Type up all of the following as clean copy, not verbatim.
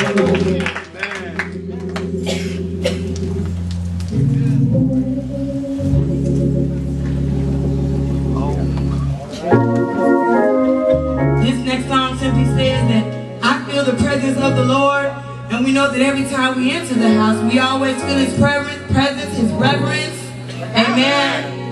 This next song simply says that I feel the presence of the Lord, and we know that every time we enter the house, we always feel His presence, His reverence. Amen.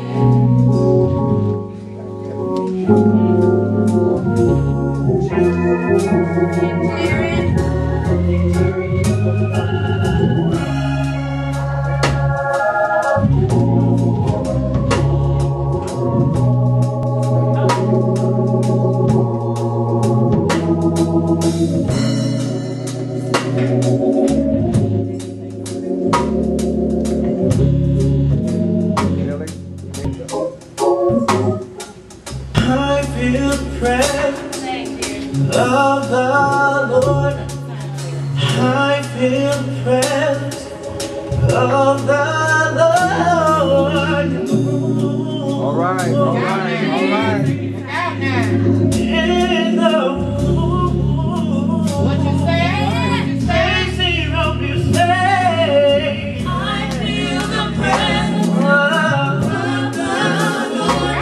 I feel the presence of the Lord. I feel the presence of the Lord. All right, all right, all right. In the room. What you say? Stacy, hope you say. I feel the presence of the Lord.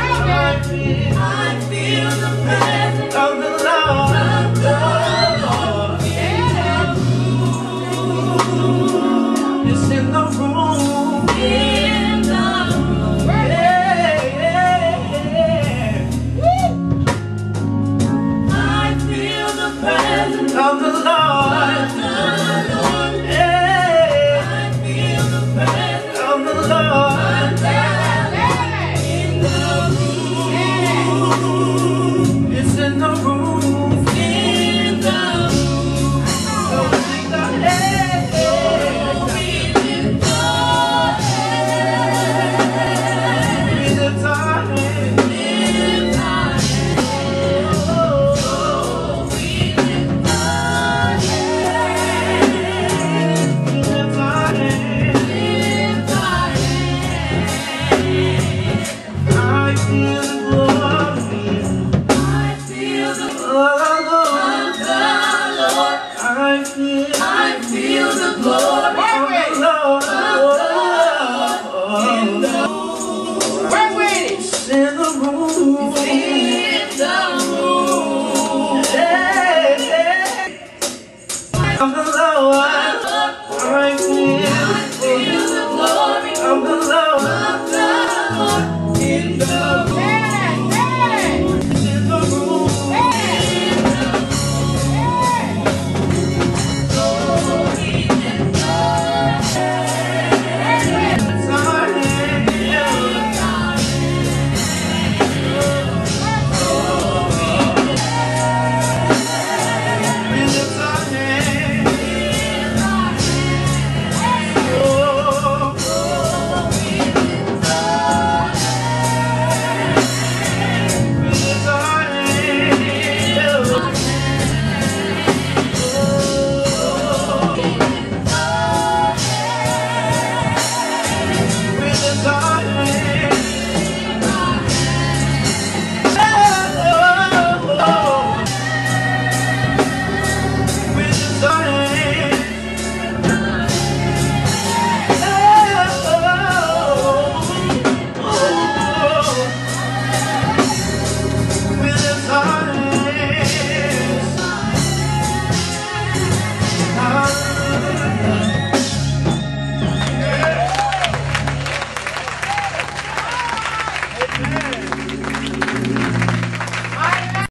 I feel the presence Of the Lord. of the Lord. It's in the room. In the room. I feel the presence Of the Lord. of the Lord. I feel the presence Of the Lord. in the room. It's in the room. In the room. So lift our heads. We lift our hands. We lift our hands. Lift our hands. Oh, we lift our hands. We lift our hands. Lift our hands. I feel the glory I feel the of the Lord. Lord. I feel I feel the glory of the Lord. It's in the room. in the room. Of the Lord. I feel